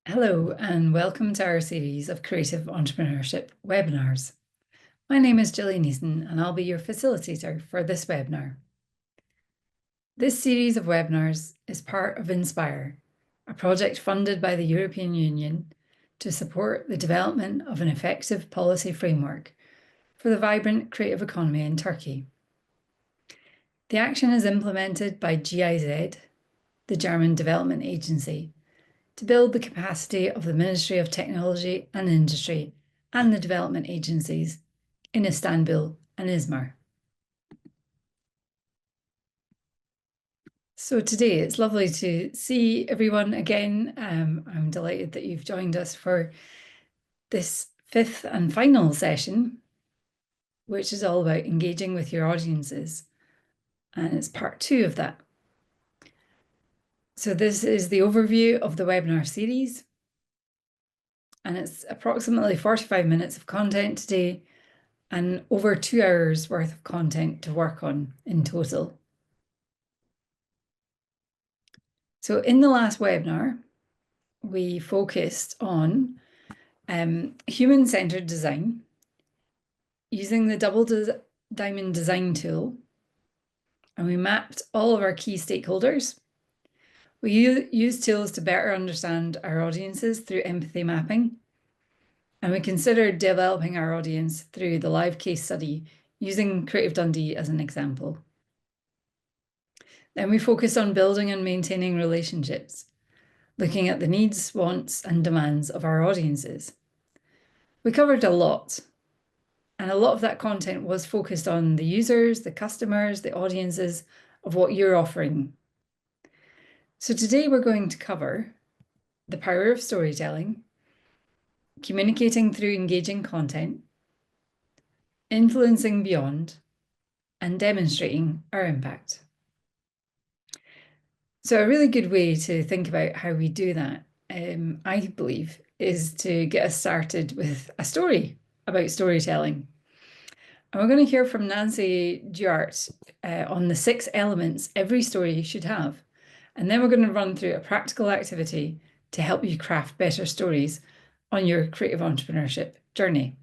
Hello, and welcome to our series of creative entrepreneurship webinars. My name is Gillian Easson'un, and I'll be your facilitator for this webinar. This series of webinars is part of Inspire, a project funded by the European Union to support the development of an effective policy framework for the vibrant creative economy in Turkey. The action is implemented by GIZ, the German Development Agency, to build the capacity of the Ministry of Technology and Industry and the development agencies in Istanbul and Izmir. So today it's lovely to see everyone again. I'm delighted that you've joined us for this fifth and final session, which is all about engaging with your audiences. And it's part 2 of that. So this is the overview of the webinar series, and it's approximately 45 minutes of content today and over 2 hours worth of content to work on in total. So in the last webinar, we focused on human-centered design using the double diamond design tool, and we mapped all of our key stakeholders. We use tools to better understand our audiences through empathy mapping, and we considered developing our audience through the live case study using Creative Dundee as an example. Then we focused on building and maintaining relationships, looking at the needs, wants, and demands of our audiences. We covered a lot, and a lot of that content was focused on the users, the customers, the audiences of what you're offering. So today we're going to cover the power of storytelling, communicating through engaging content, influencing beyond, and demonstrating our impact. So a really good way to think about how we do that, I believe, is to get us started with a story about storytelling. And we're going to hear from Nancy Duarte on the 6 elements every story should have. And then we're going to run through a practical activity to help you craft better stories on your creative entrepreneurship journey.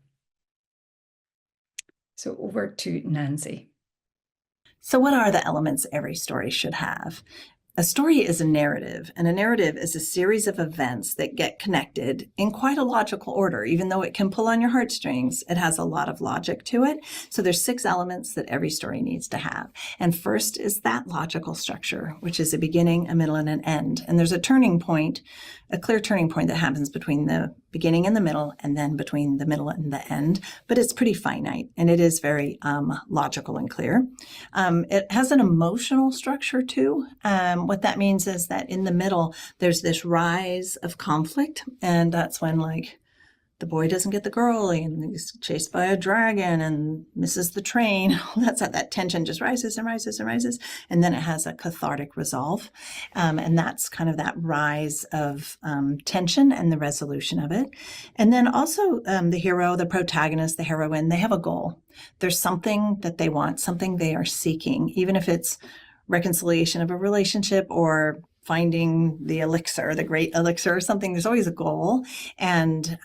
So over to Nancy. So what are the elements every story should have? A story is a narrative, and a narrative is a series of events that get connected in quite a logical order. Even though it can pull on your heartstrings, it has a lot of logic to it. So there's 6 elements that every story needs to have. And first is that logical structure, which is a beginning, a middle, and an end. And there's a turning point, a clear turning point that happens between the beginning and the middle, and then between the middle and the end. But it's pretty finite, and it is very logical and clear. It has an emotional structure too. What that means is that in the middle, there's this rise of conflict, and that's when the boy doesn't get the girl and he's chased by a dragon and misses the train. That's how that tension just rises and rises and rises. And then it has a cathartic resolve. And that's kind of that rise of tension and the resolution of it. And then also the hero, the protagonist, the heroine, they have a goal. There's something that they want, something they are seeking, even if it's reconciliation of a relationship or finding the elixir, the great elixir or something. There's always a goal, and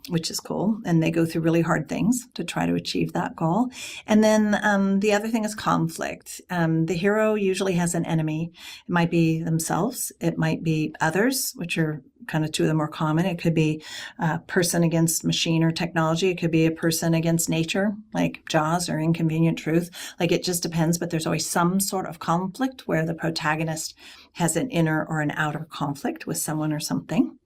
which is cool. And they go through really hard things to try to achieve that goal. And then the other thing is conflict. The hero usually has an enemy. It might be themselves. It might be others, which are kind of 2 of the more common. It could be a person against machine or technology. It could be a person against nature, like Jaws or Inconvenient Truth. It just depends, but there's always some sort of conflict where the protagonist has an inner or an outer conflict with someone or something.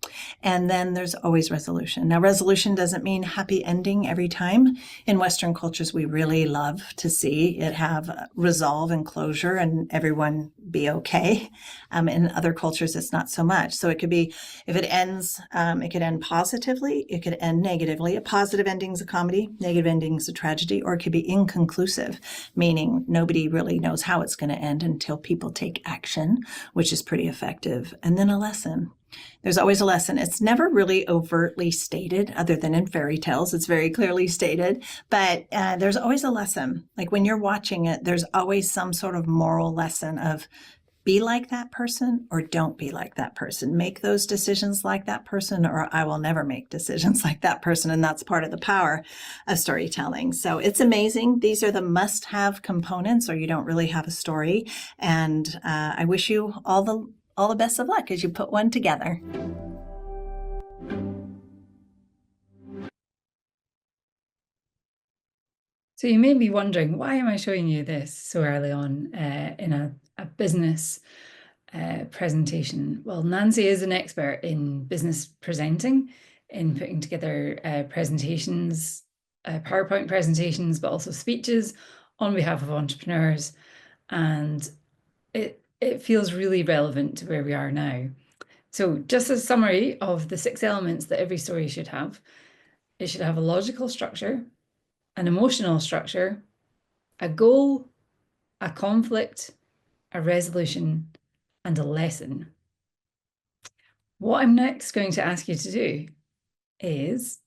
And then there's always resolution. Now, resolution doesn't mean happy ending every time. In Western cultures, we really love to see it have resolve and closure and everyone be okay. In other cultures, it's not so much. So it could be, if it ends, it could end positively, it could end negatively. A positive ending is a comedy, negative ending is a tragedy, or it could be inconclusive, meaning nobody really knows how it's going to end until people take action, which is pretty effective. And then a lesson. There's always a lesson. It's never really overtly stated, other than in fairy tales. It's very clearly stated, but there's always a lesson. When you're watching it, there's always some sort of moral lesson of Be like that person or don't be like that person. Make those decisions like that person, or I will never make decisions like that person. And that's part of the power of storytelling. So it's amazing. These are the must-have components, or you don't really have a story. And I wish you all the best of luck as you put one together. So you may be wondering, why am I showing you this so early on in a business presentation? Well, Nancy is an expert in business presenting, in putting together presentations, PowerPoint presentations, but also speeches on behalf of entrepreneurs. And it feels really relevant to where we are now. So just a summary of the 6 elements that every story should have. It should have a logical structure, an emotional structure, a goal, a conflict, a resolution, and a lesson. What I'm next going to ask you to do is,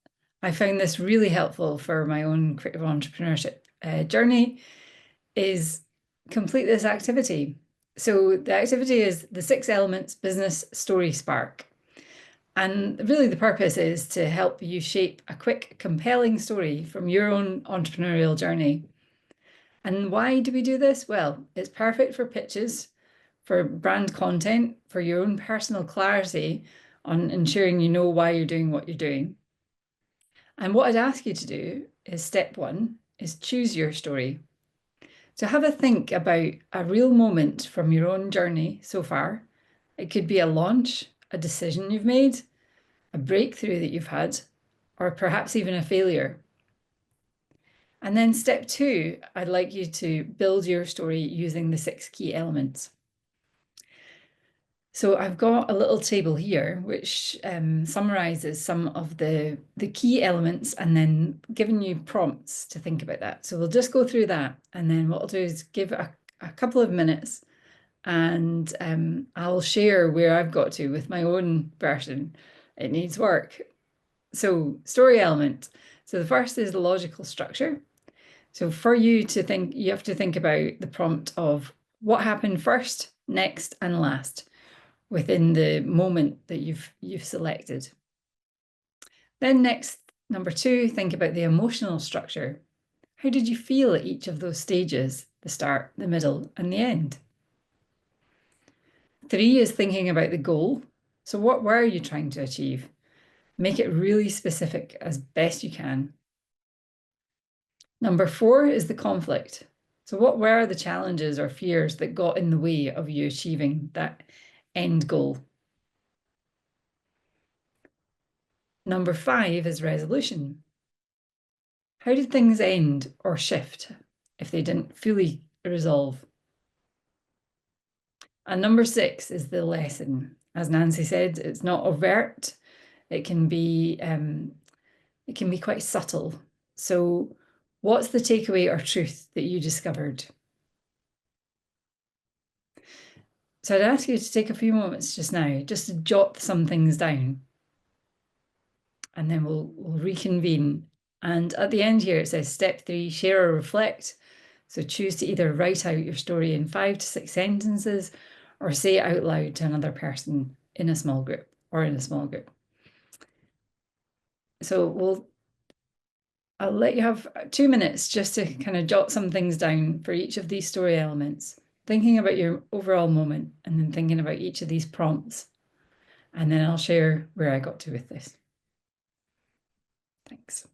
I found this really helpful for my own creative entrepreneurship journey, is complete this activity. So the activity is the 6 elements business story spark. And really the purpose is to help you shape a quick, compelling story from your own entrepreneurial journey. And why do we do this? Well, it's perfect for pitches, for brand content, for your own personal clarity on ensuring you know why you're doing what you're doing. And what I'd ask you to do is step 1 is choose your story. So have a think about a real moment from your own journey so far. It could be a launch, a decision you've made, a breakthrough that you've had, or perhaps even a failure. And then step 2, I'd like you to build your story using the 6 key elements. So I've got a little table here which summarizes some of the key elements and then giving you prompts to think about that. So we'll just go through that, and then what I'll do is give a couple of minutes, and I'll share where I've got to with my own version. It needs work. So story element. So the first is the logical structure. So for you to think, you have to think about the prompt of what happened first, next, and last within the moment that you've selected. Then next, number 2, think about the emotional structure. How did you feel at each of those stages, the start, the middle, and the end? 3 is thinking about the goal. So what were you trying to achieve? Make it really specific as best you can. Number 4 is the conflict. So what were the challenges or fears that got in the way of you achieving that end goal? Number 5 is resolution. How did things end or shift if they didn't fully resolve? And number 6 is the lesson. As Nancy said, it's not overt. It can be quite subtle. So what's the takeaway or truth that you discovered? So I'd ask you to take a few moments just now, just to jot some things down. And then we'll reconvene. And at the end here, it says step 3, share or reflect. So choose to either write out your story in 5 to 6 sentences or say it out loud to another person in a small group or in a small group. So I'll let you have 2 minutes just to kind of jot some things down for each of these story elements, thinking about your overall moment and then thinking about each of these prompts. And then I'll share where I got to with this. Thanks.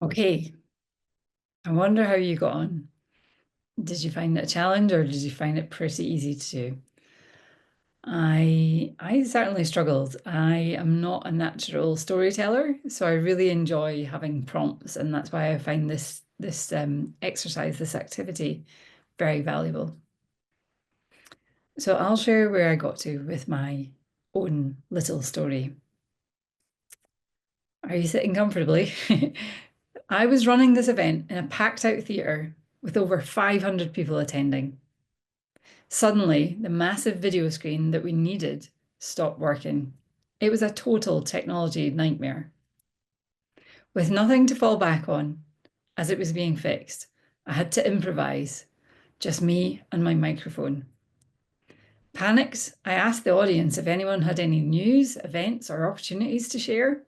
Okay, I wonder how you got on. Did you find it a challenge or did you find it pretty easy to do? I certainly struggled. I am not a natural storyteller, so I really enjoy having prompts, and that's why I find this exercise, this activity, very valuable. So I'll share where I got to with my own little story. Are you sitting comfortably? I was running this event in a packed out theatre with over 500 people attending. Suddenly, the massive video screen that we needed stopped working. It was a total technology nightmare. With nothing to fall back on as it was being fixed, I had to improvise, just me and my microphone. Panicked, I asked the audience if anyone had any news, events, or opportunities to share.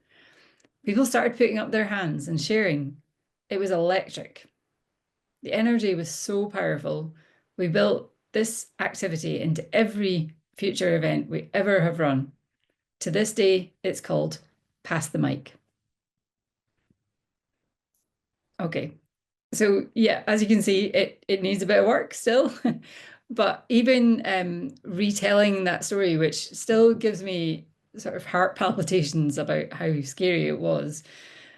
People started putting up their hands and sharing. It was electric. The energy was so powerful. We built this activity into every future event we ever have run. To this day, it's called Pass the Mic. Okay, so yeah, as you can see, it needs a bit of work still. But even retelling that story, which still gives me sort of heart palpitations about how scary it was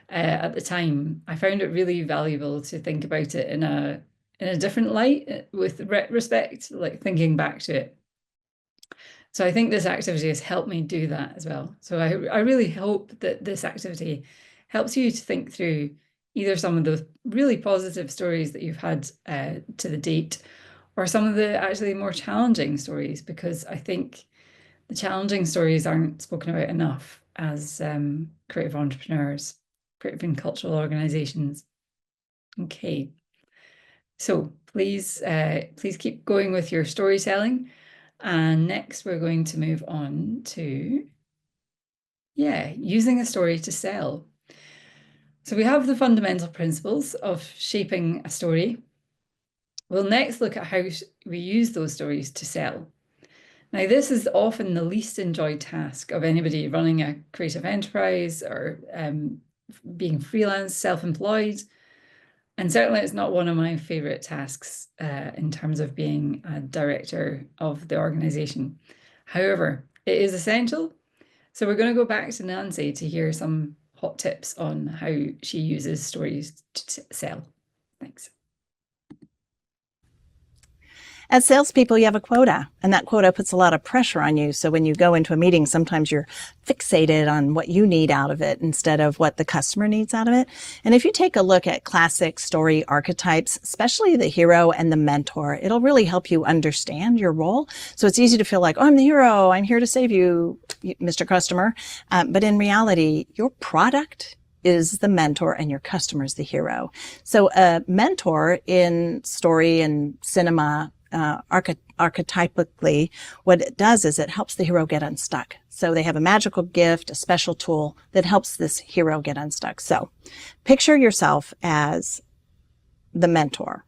at the time, I found it really valuable to think about it in a different light with retrospect, like thinking back to it. So I think this activity has helped me do that as well. So I really hope that this activity helps you to think through either some of the really positive stories that you've had to the date, or some of the actually more challenging stories, because I think the challenging stories aren't spoken about enough as creative entrepreneurs, creative and cultural organizations. Okay, so please keep going with your storytelling. And next we're going to move on to, using a story to sell. So we have the fundamental principles of shaping a story. We'll next look at how we use those stories to sell. Now, this is often the least enjoyed task of anybody running a creative enterprise or being freelance, self-employed. And certainly it's not one of my favorite tasks in terms of being a director of the organization. However, it is essential. So we're going to go back to Nancy to hear some hot tips on how she uses stories to sell. Thanks. As salespeople, you have a quota, and that quota puts a lot of pressure on you. So when you go into a meeting, sometimes you're fixated on what you need out of it instead of what the customer needs out of it. And if you take a look at classic story archetypes, especially the hero and the mentor, it'll really help you understand your role. So it's easy to feel like, oh, I'm the hero, I'm here to save you, Mr. Customer. But in reality, your product is the mentor and your customer is the hero. So a mentor in story and cinema, archetypically, what it does is it helps the hero get unstuck. So they have a magical gift, a special tool that helps this hero get unstuck. So picture yourself as the mentor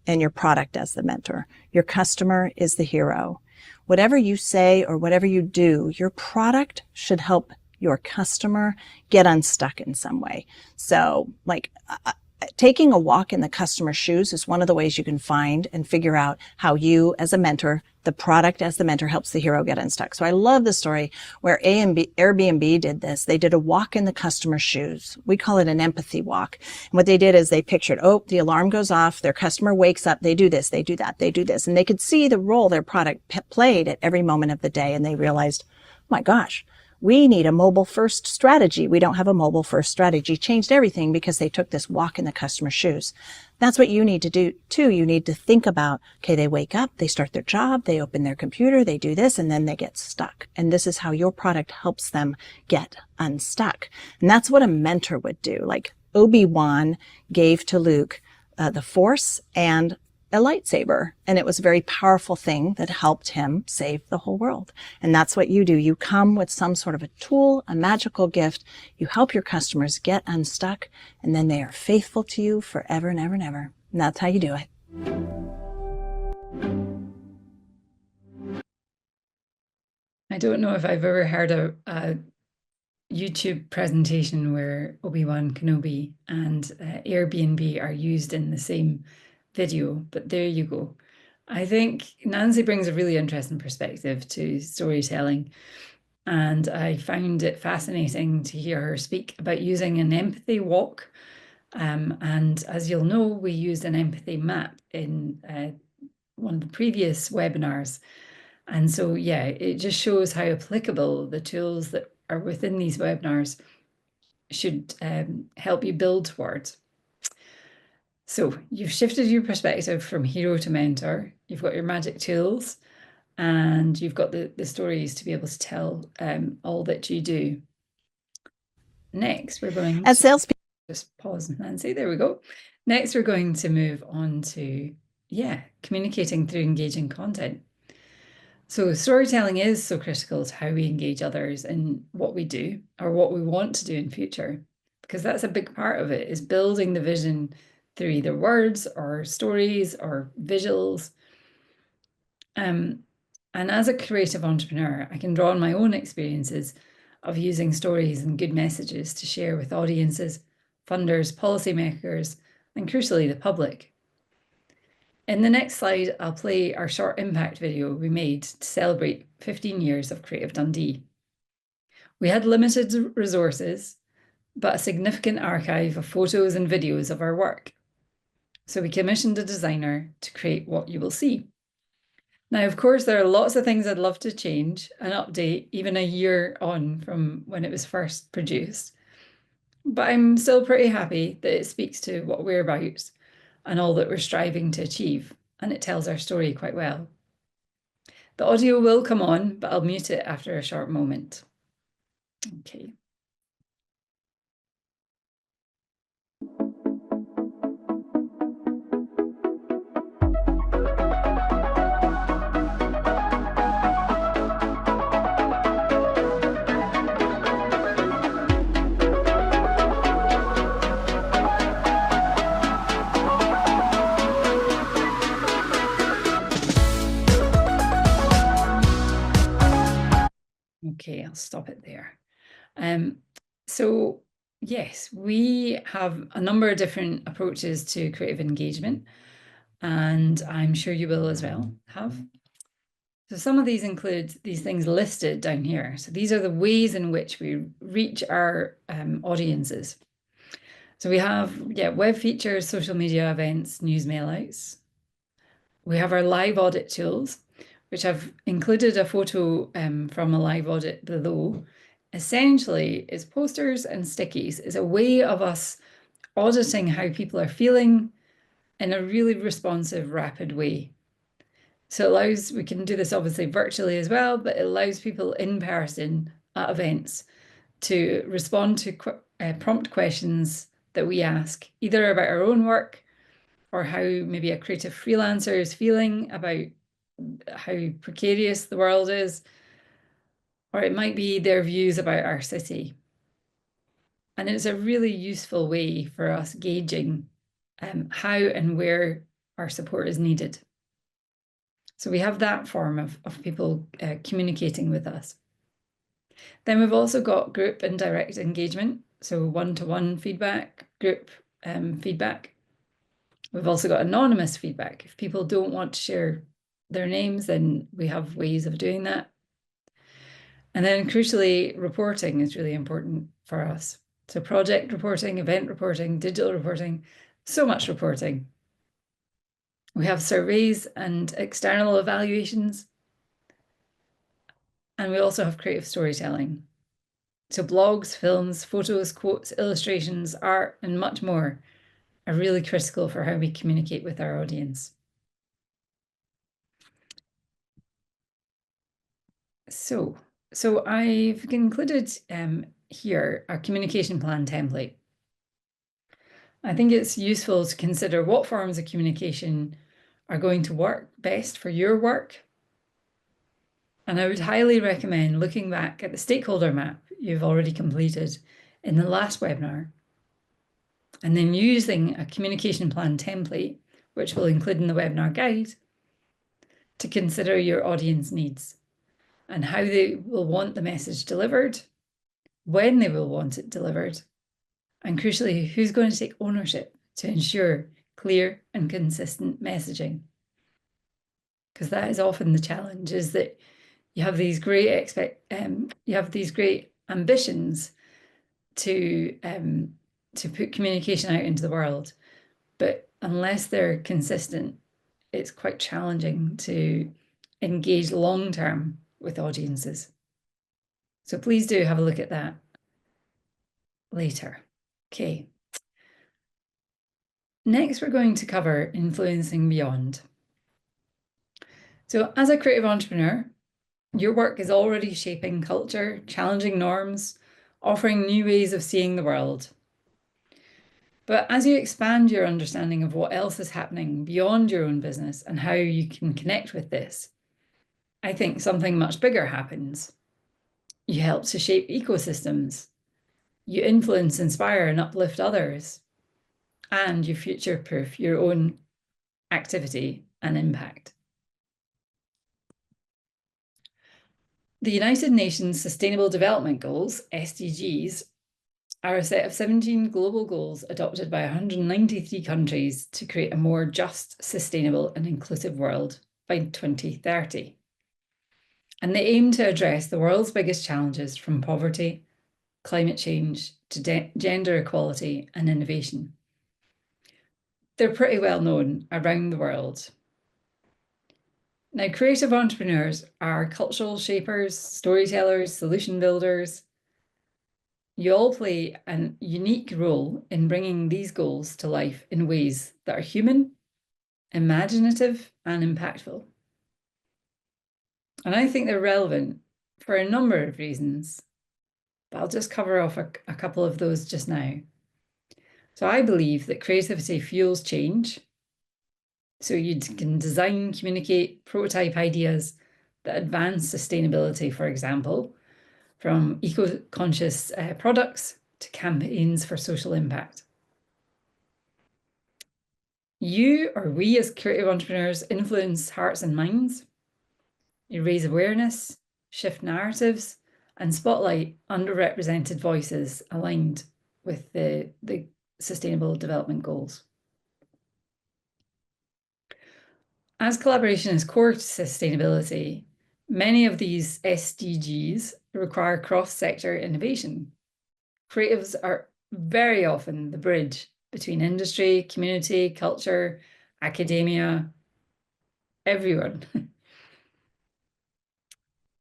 and your product as the mentor. Your customer is the hero. Whatever you say or whatever you do, your product should help your customer get unstuck in some way. So like taking a walk in the customer's shoes is one of the ways you can find and figure out how you as a mentor, the product as the mentor, helps the hero get unstuck. So I love the story where Airbnb did this. They did a walk in the customer's shoes. We call it an empathy walk. And what they did is they pictured, oh, the alarm goes off, their customer wakes up, they do this, they do that, they do this. And they could see the role their product played at every moment of the day. And they realized, oh my gosh, we need a mobile first strategy. We don't have a mobile first strategy. Changed everything because they took this walk in the customer's shoes. That's what you need to do too. You need to think about, okay, they wake up, they start their job, they open their computer, they do this, and then they get stuck. And this is how your product helps them get unstuck. And that's what a mentor would do. Like Obi-Wan gave to Luke the Force and a lightsaber, and it was a very powerful thing that helped him save the whole world. And that's what you do. You come with some sort of a tool, a magical gift. You help your customers get unstuck, and then they are faithful to you forever and ever and ever. And that's how you do it. I don't know if I've ever heard YouTube presentation where Obi-Wan Kenobi and Airbnb are used in the same video, but there you go. I think Nancy brings a really interesting perspective to storytelling, and I found it fascinating to hear her speak about using an empathy walk. And as you'll know, we used an empathy map in one of the previous webinars. And so, yeah, it just shows how applicable the tools that are within these webinars should help you build towards. So you've shifted your perspective from hero to mentor. You've got your magic tools, and you've got the stories to be able to tell all that you do. Next, we're going As salespeople, just pause, Nancy. There we go. Next, we're going to move on to, communicating through engaging content. So storytelling is so critical to how we engage others in what we do or what we want to do in future, because that's a big part of it, is building the vision through either words or stories or visuals. And as a creative entrepreneur, I can draw on my own experiences of using stories and good messages to share with audiences, funders, policymakers, and crucially, the public. In the next slide, I'll play our short impact video we made to celebrate 15 years of Creative Dundee. We had limited resources, but a significant archive of photos and videos of our work. So we commissioned a designer to create what you will see. Now, of course, there are lots of things I'd love to change and update even a year on from when it was first produced. But I'm still pretty happy that it speaks to what we're about and all that we're striving to achieve, and it tells our story quite well. The audio will come on, but I'll mute it after a short moment. Okay. Okay, I'll stop it there. So yes, we have a number of different approaches to creative engagement, and I'm sure you will as well have. So some of these include these things listed down here. So these are the ways in which we reach our audiences. So we have, web features, social media events, news mailouts. We have our live audit tools, which I've included a photo from a live audit below. Essentially, it's posters and stickies. It's a way of us auditing how people are feeling in a really responsive, rapid way. So it allows, we can do this obviously virtually as well, but it allows people in person at events to respond to prompt questions that we ask, either about our own work or how maybe a creative freelancer is feeling about how precarious the world is, or it might be their views about our city. And it's a really useful way for us gauging how and where our support is needed. So we have that form of people communicating with us. Then we've also got group and direct engagement, so one-to-one feedback, group feedback. We've also got anonymous feedback. If people don't want to share their names, then we have ways of doing that. And then crucially, reporting is really important for us. So project reporting, event reporting, digital reporting, so much reporting. We have surveys and external evaluations. And we also have creative storytelling. So blogs, films, photos, quotes, illustrations, art, and much more are really critical for how we communicate with our audience. So I've included here our communication plan template. I think it's useful to consider what forms of communication are going to work best for your work. And I would highly recommend looking back at the stakeholder map you've already completed in the last webinar, and then using a communication plan template, which we'll include in the webinar guide, to consider your audience needs and how they will want the message delivered, when they will want it delivered, and crucially, who's going to take ownership to ensure clear and consistent messaging. Because that is often the challenge, is that you have these great ambitions to put communication out into the world, but unless they're consistent, it's quite challenging to engage long-term with audiences. So please do have a look at that later. Okay. Next, we're going to cover influencing beyond. So as a creative entrepreneur, your work is already shaping culture, challenging norms, offering new ways of seeing the world. But as you expand your understanding of what else is happening beyond your own business and how you can connect with this, I think something much bigger happens. You help to shape ecosystems. You influence, inspire, and uplift others. And you future-proof your own activity and impact. The United Nations Sustainable Development Goals, SDGs, are a set of 17 global goals adopted by 193 countries to create a more just, sustainable, and inclusive world by 2030. And they aim to address the world's biggest challenges, from poverty, climate change, to gender equality and innovation. They're pretty well known around the world. Now, creative entrepreneurs are cultural shapers, storytellers, solution builders. You all play a unique role in bringing these goals to life in ways that are human, imaginative, and impactful. And I think they're relevant for a number of reasons, but I'll just cover off a couple of those just now. So I believe that creativity fuels change. So you can design, communicate, prototype ideas that advance sustainability, for example, from eco-conscious products to campaigns for social impact. You or we as creative entrepreneurs influence hearts and minds. You raise awareness, shift narratives, and spotlight underrepresented voices aligned with the Sustainable Development Goals. As collaboration is core to sustainability, many of these SDGs require cross-sector innovation. Creatives are very often the bridge between industry, community, culture, academia, everyone.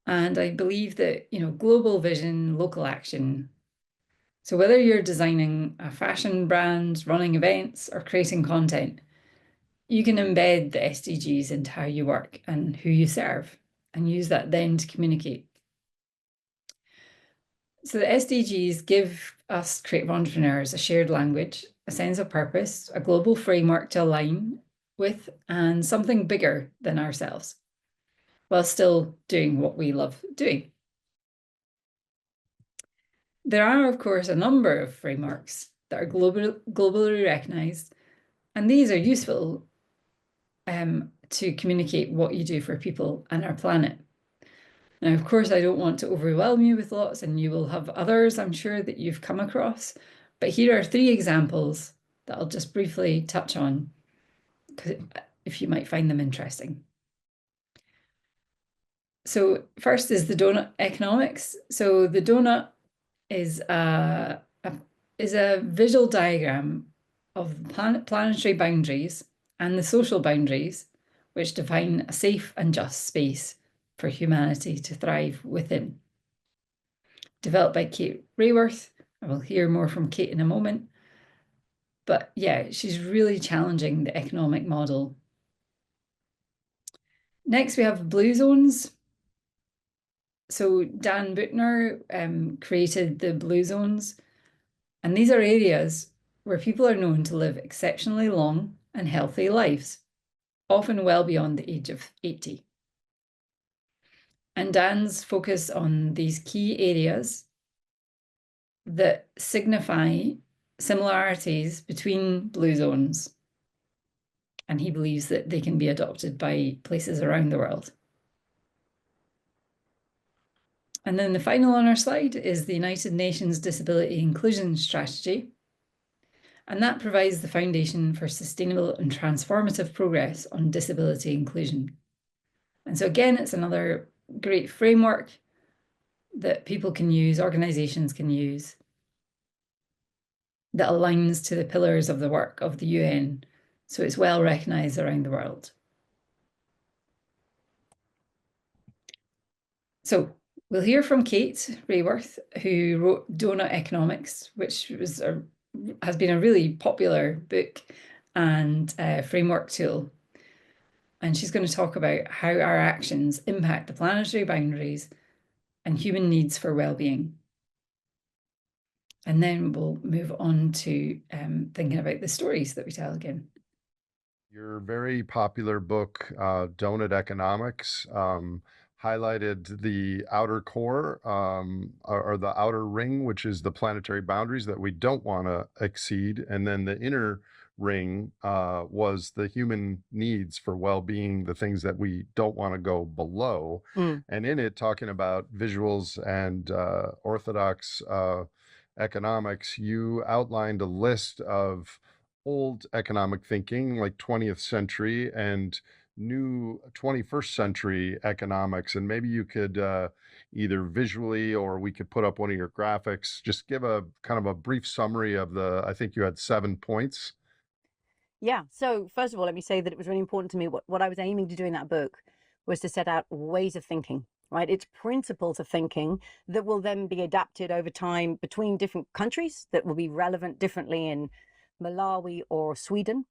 And I believe that, global vision, local action. So whether you're designing a fashion brand, running events, or creating content, you can embed the SDGs into how you work and who you serve, and use that then to communicate. So the SDGs give us creative entrepreneurs a shared language, a sense of purpose, a global framework to align with, and something bigger than ourselves, while still doing what we love doing. There are, of course, a number of frameworks that are globally recognized, and these are useful to communicate what you do for people and our planet. Now, of course, I don't want to overwhelm you with lots, and you will have others, I'm sure, that you've come across. But here are 3 examples that I'll just briefly touch on, if you might find them interesting. So first is the donut economics. So the donut is a visual diagram of planetary boundaries and the social boundaries which define a safe and just space for humanity to thrive within. Developed by Kate Raworth. I will hear more from Kate in a moment. But yeah, she's really challenging the economic model. Next, we have blue zones. So Dan Buettner created the blue zones. And these are areas where people are known to live exceptionally long and healthy lives, often well beyond the age of 80. And Dan's focus on these key areas that signify similarities between blue zones. And he believes that they can be adopted by places around the world. And then the final on our slide is the United Nations Disability Inclusion Strategy. And that provides the foundation for sustainable and transformative progress on disability inclusion. And so again, it's another great framework that people can use, organizations can use, that aligns to the pillars of the work of the UN. So it's well recognized around the world. So we'll hear from Kate Raworth, who wrote Donut Economics, which has been a really popular book and framework tool. And she's going to talk about how our actions impact the planetary boundaries and human needs for well-being. And then we'll move on to thinking about the stories that we tell again. Your very popular book, Donut Economics, highlighted the outer core or the outer ring, which is the planetary boundaries that we don't want to exceed. And then the inner ring was the human needs for well-being, the things that we don't want to go below. And in it, talking about visuals and orthodox economics, you outlined a list of old economic thinking, like 20th century, and new 21st century economics. And maybe you could either visually, or we could put up one of your graphics, just give a kind of a brief summary of I think you had 7 points. Yeah. So first of all, let me say that it was really important to me. What I was aiming to do in that book was to set out ways of thinking, right? It's principles of thinking that will then be adapted over time between different countries, that will be relevant differently in Malawi or Sweden,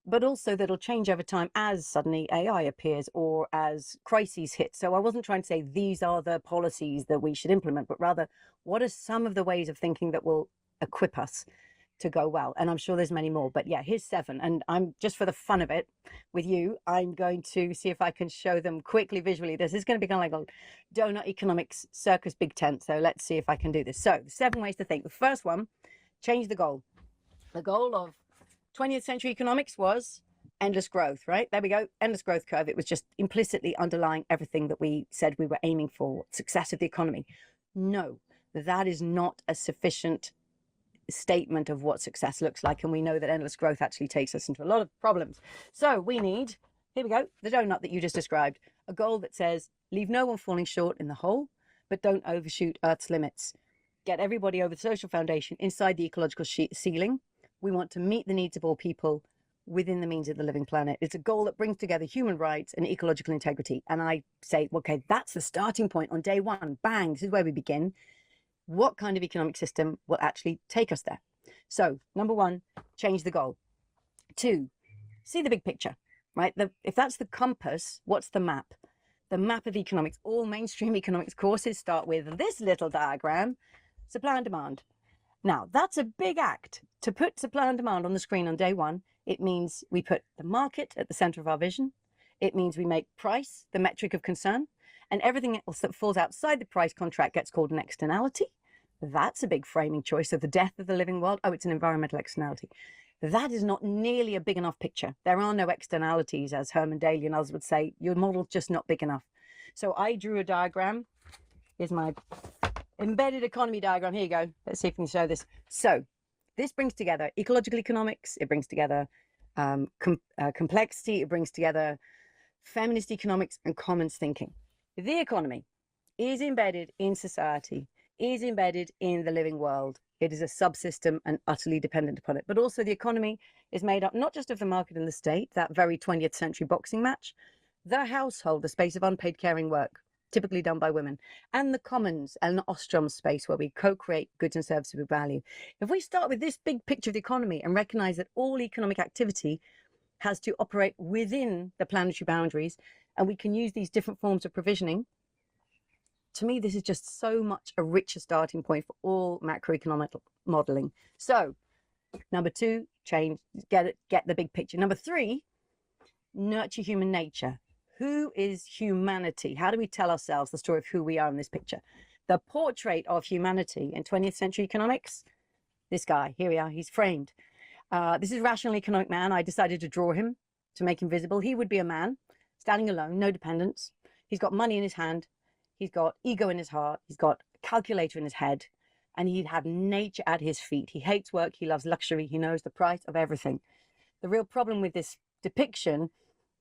but also that'll change over time as suddenly AI appears or as crises hit. So I wasn't trying to say these are the policies that we should implement, but rather what are some of the ways of thinking that will equip us to go well. And I'm sure there's many more, but yeah, here's 7. And I'm just, for the fun of it with you, I'm going to see if I can show them quickly visually. This is going to be kind of like a donut economics circus big tent. So let's see if I can do this. So 7 ways to think. The first one, change the goal. The goal of 20th century economics was endless growth, right? There we go. Endless growth curve. It was just implicitly underlying everything that we said we were aiming for, success of the economy. No, that is not a sufficient statement of what success looks like. And we know that endless growth actually takes us into a lot of problems. So we need, here we go, the donut that you just described, a goal that says, leave no one falling short in the whole, but don't overshoot Earth's limits. Get everybody over the social foundation inside the ecological ceiling. We want to meet the needs of all people within the means of the living planet. It's a goal that brings together human rights and ecological integrity. And I say, okay, that's the starting point on day 1. Bang, this is where we begin. What kind of economic system will actually take us there? So number 1, change the goal. 2, see the big picture, right? If that's the compass, what's the map? The map of economics. All mainstream economics courses start with this little diagram, supply and demand. Now, that's a big act. To put supply and demand on the screen on day 1, it means we put the market at the center of our vision. It means we make price the metric of concern, and everything else that falls outside the price contract gets called an externality. That's a big framing choice of the death of the living world. Oh, it's an environmental externality. That is not nearly a big enough picture. There are no externalities, as Herman Daly and others would say. Your model's just not big enough. So I drew a diagram. Here's my embedded economy diagram. Here you go. Let's see if we can show this. So this brings together ecological economics. It brings together complexity. It brings together feminist economics and commons thinking. The economy is embedded in society, is embedded in the living world. It is a subsystem and utterly dependent upon it. But also the economy is made up not just of the market and the state, that very 20th century boxing match, the household, the space of unpaid caring work, typically done by women, and the commons and the ostrom space where we co-create goods and services with value. If we start with this big picture of the economy and recognize that all economic activity has to operate within the planetary boundaries, and we can use these different forms of provisioning, to me, this is just so much a richer starting point for all macroeconomic modeling. So number 2, change, get the big picture. Number 3, nurture human nature. Who is humanity? How do we tell ourselves the story of who we are in this picture? The portrait of humanity in 20th century economics, this guy, here we are, he's framed. This is a rational economic man. I decided to draw him to make him visible. He would be a man, standing alone, no dependents. He's got money in his hand. he's got ego in his heart, he's got a calculator in his head, and he'd have nature at his feet. He hates work, he loves luxury, he knows the price of everything. The real problem with this depiction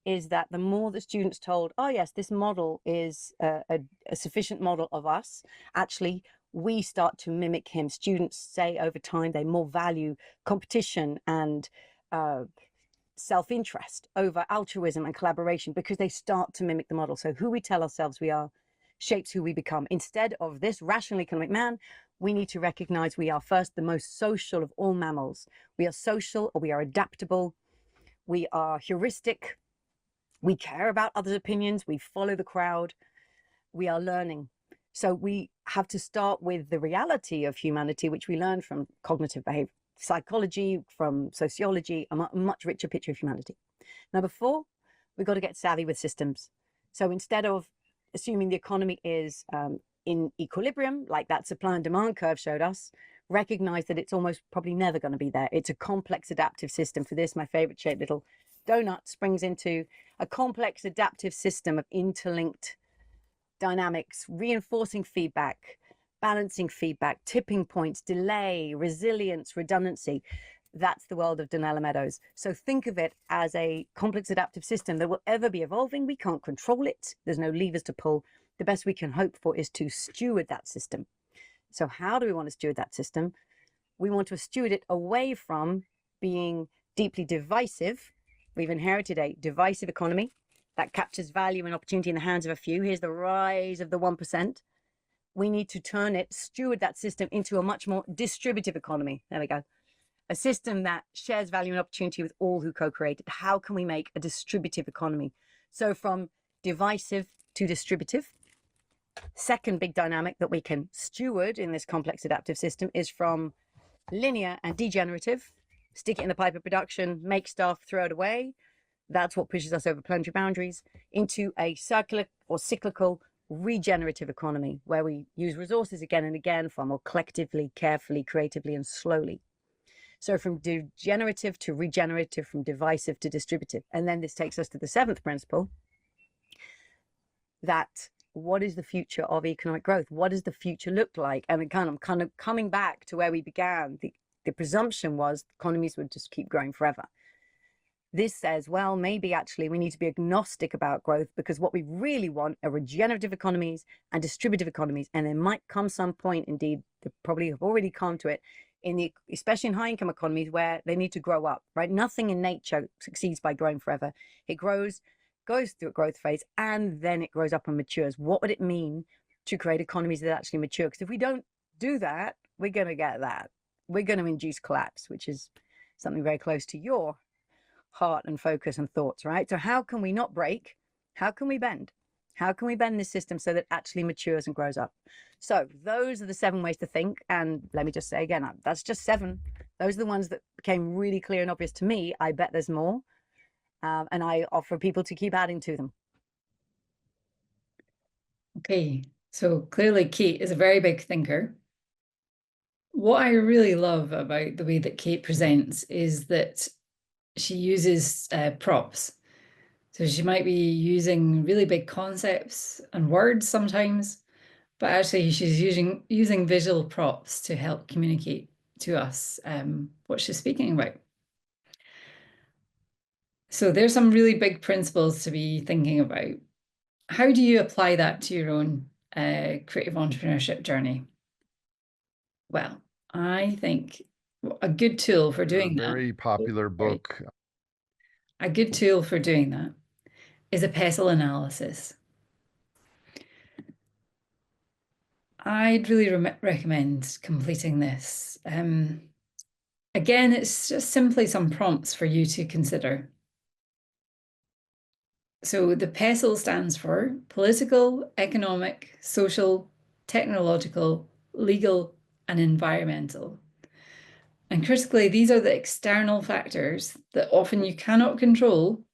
is that the more the students told, oh yes, this model is a sufficient model of us, actually we start to mimic him. Students say over time they more value competition and self-interest over altruism and collaboration because they start to mimic the model. So who we tell ourselves we are shapes who we become. Instead of this rational economic man, we need to recognize we are first the most social of all mammals. We are social, or we are adaptable, we are heuristic, we care about others' opinions, we follow the crowd, we are learning. So we have to start with the reality of humanity, which we learn from cognitive behavior psychology, from sociology, a much richer picture of humanity. Number four, we've got to get savvy with systems. So instead of assuming the economy is in equilibrium, like that supply and demand curve showed us, recognize that it's almost probably never going to be there. It's a complex adaptive system. For this, my favorite shaped little donut springs into a complex adaptive system of interlinked dynamics, reinforcing feedback, balancing feedback, tipping points, delay, resilience, redundancy. That's the world of Donella Meadows. So think of it as a complex adaptive system that will ever be evolving. We can't control it. There's no levers to pull. The best we can hope for is to steward that system. So how do we want to steward that system? We want to steward it away from being deeply divisive. We've inherited a divisive economy that captures value and opportunity in the hands of a few. Here's the rise of the 1%. We need to turn it, steward that system into a much more distributive economy. There we go. A system that shares value and opportunity with all who co-create it. How can we make a distributive economy? So from divisive to distributive. Second big dynamic that we can steward in this complex adaptive system is from linear and degenerative. Stick it in the pipe of production, make stuff, throw it away. That's what pushes us over planetary boundaries, into a circular or cyclical regenerative economy where we use resources again and again, far more collectively, carefully, creatively, and slowly. So from degenerative to regenerative, from divisive to distributive. And then this takes us to the seventh principle, that what is the future of economic growth? What does the future look like? And kind of coming back to where we began, the presumption was economies would just keep growing forever. This says, well, maybe actually we need to be agnostic about growth, because what we really want are regenerative economies and distributive economies. And there might come some point, indeed, they probably have already come to it, especially in high income economies, where they need to grow up, right? Nothing in nature succeeds by growing forever. It grows, goes through a growth phase, and then it grows up and matures. What would it mean to create economies that actually mature? Because if we don't do that, we're going to get that. We're going to induce collapse, which is something very close to your heart and focus and thoughts, right? So how can we not break? How can we bend? How can we bend this system so that it actually matures and grows up? So those are the 7 ways to think. And let me just say again, that's just 7. Those are the ones that became really clear and obvious to me. I bet there's more. And I offer people to keep adding to them. Okay, so clearly Kate is a very big thinker. What I really love about the way that Kate presents is that she uses props. So she might be using really big concepts and words sometimes, but actually she's using visual props to help communicate to us what she's speaking about. So there's some really big principles to be thinking about. How do you apply that to your own creative entrepreneurship journey? Well, I think a good tool for doing that. Very popular book. A good tool for doing that is a PESTLE analysis. I'd really recommend completing this. Again, it's just simply some prompts for you to consider. So the PESTLE stands for political, economic, social, technological, legal, and environmental. And critically, these are the external factors that often you cannot control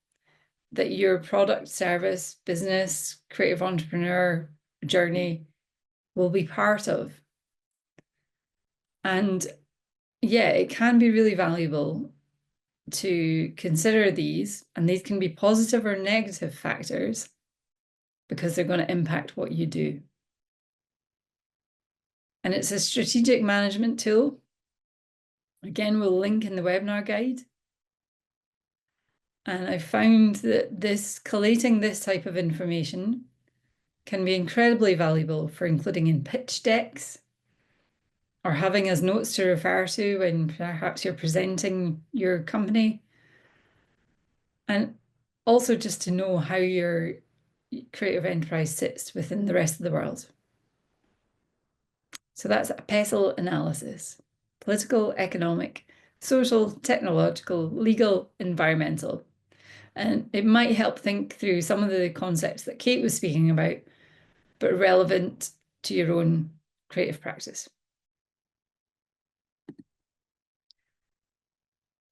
that your product, service, business, creative entrepreneur journey will be part of. And yeah, it can be really valuable to consider these, and these can be positive or negative factors because they're going to impact what you do. And it's a strategic management tool. Again, we'll link in the webinar guide. And I found that collating this type of information can be incredibly valuable for including in pitch decks or having as notes to refer to when perhaps you're presenting your company. And also just to know how your creative enterprise sits within the rest of the world. So that's a PESTLE analysis: political, economic, social, technological, legal, environmental. And it might help think through some of the concepts that Kate was speaking about, but relevant to your own creative practice.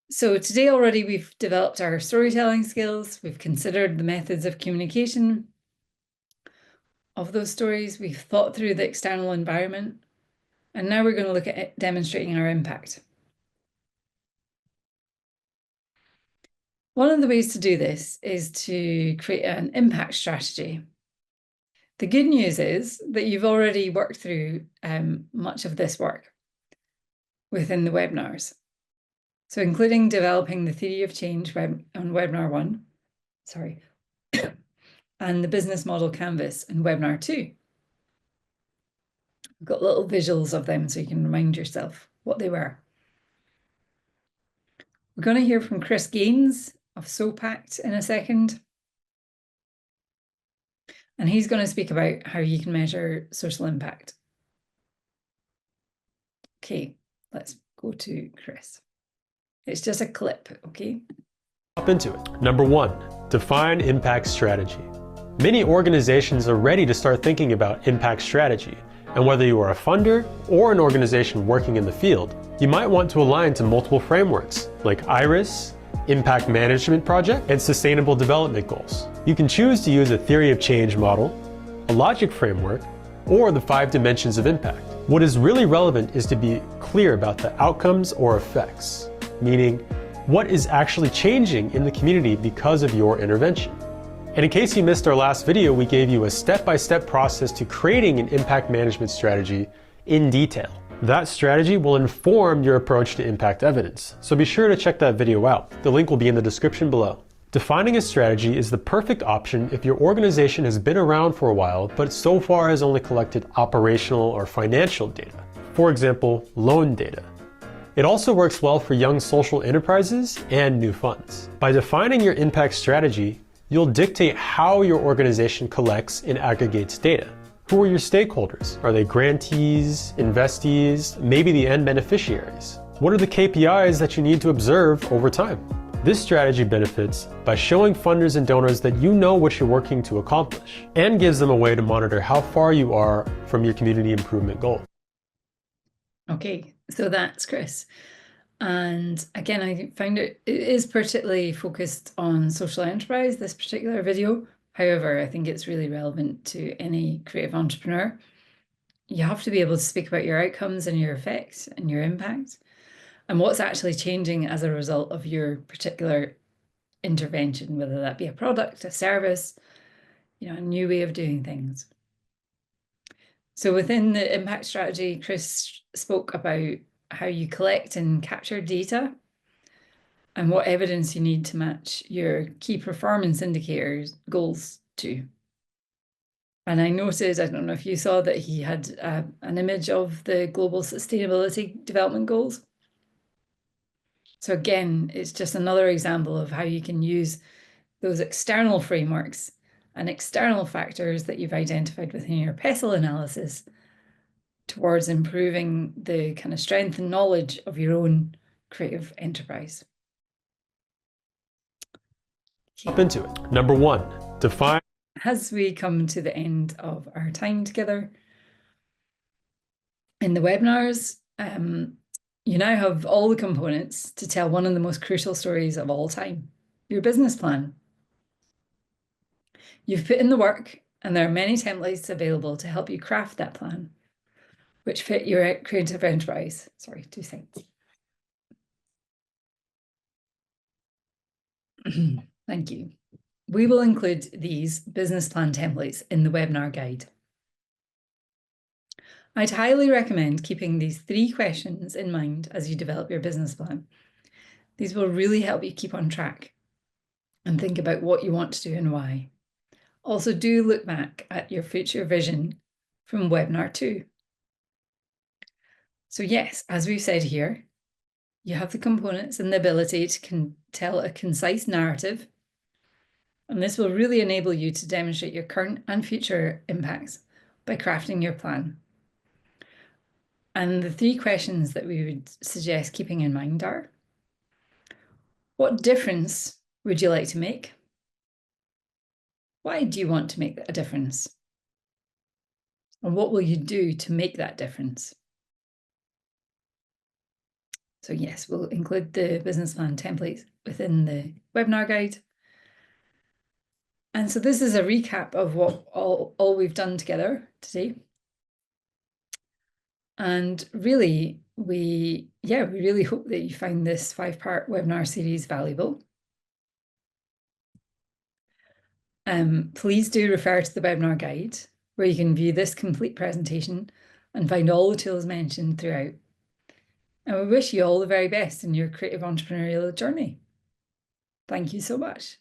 So today already we've developed our storytelling skills, we've considered the methods of communication of those stories, we've thought through the external environment, and now we're going to look at demonstrating our impact. One of the ways to do this is to create an impact strategy. The good news is that you've already worked through much of this work within the webinars. So including developing the theory of change on webinar 1, and the business model canvas in webinar 2. I've got little visuals of them so you can remind yourself what they were. We're going to hear from Chris Gaines of SOPACT in a second. And he's going to speak about how you can measure social impact. Okay, let's go to Chris. It's just a clip, okay? Hop into it. Number 1, define impact strategy. Many organizations are ready to start thinking about impact strategy, and whether you are a funder or an organization working in the field, you might want to align to multiple frameworks like IRIS, Impact Management Project, and Sustainable Development Goals. You can choose to use a theory of change model, a logic framework, or the 5 dimensions of impact. What is really relevant is to be clear about the outcomes or effects, meaning what is actually changing in the community because of your intervention. And in case you missed our last video, we gave you a step-by-step process to creating an impact management strategy in detail. That strategy will inform your approach to impact evidence, so be sure to check that video out. The link will be in the description below. Defining a strategy is the perfect option if your organization has been around for a while, but so far has only collected operational or financial data. For example, loan data. It also works well for young social enterprises and new funds. By defining your impact strategy, you'll dictate how your organization collects and aggregates data. Who are your stakeholders? Are they grantees, investees, maybe the end beneficiaries? What are the KPIs that you need to observe over time? This strategy benefits by showing funders and donors that you know what you're working to accomplish, and gives them a way to monitor how far you are from your community improvement goal. Okay, so that's Chris. And again, I found it is particularly focused on social enterprise, this particular video. However, I think it's really relevant to any creative entrepreneur. You have to be able to speak about your outcomes and your effects and your impact and what's actually changing as a result of your particular intervention, whether that be a product, a service, a new way of doing things. So within the impact strategy, Chris spoke about how you collect and capture data and what evidence you need to match your key performance indicators goals to. And I noted, I don't know if you saw, that he had an image of the Global Sustainability Development Goals. So again, it's just another example of how you can use those external frameworks and external factors that you've identified within your PESTLE analysis towards improving the kind of strength and knowledge of your own creative enterprise. Hop into it. Number 1, define. As we come to the end of our time together in the webinars, you now have all the components to tell one of the most crucial stories of all time, your business plan. You've put in the work, and there are many templates available to help you craft that plan, which fit your creative enterprise. Sorry, 2 seconds. Thank you. We will include these business plan templates in the webinar guide. I'd highly recommend keeping these 3 questions in mind as you develop your business plan. These will really help you keep on track and think about what you want to do and why. Also, do look back at your future vision from webinar 2. So yes, as we've said here, you have the components and the ability to tell a concise narrative, and this will really enable you to demonstrate your current and future impacts by crafting your plan. And the 3 questions that we would suggest keeping in mind are: what difference would you like to make? Why do you want to make a difference? And what will you do to make that difference? So yes, we'll include the business plan templates within the webinar guide. And so this is a recap of what all we've done together today. And really, we really hope that you find this 5-part webinar series valuable. Please do refer to the webinar guide, where you can view this complete presentation and find all the tools mentioned throughout. And we wish you all the very best in your creative entrepreneurial journey. Thank you so much.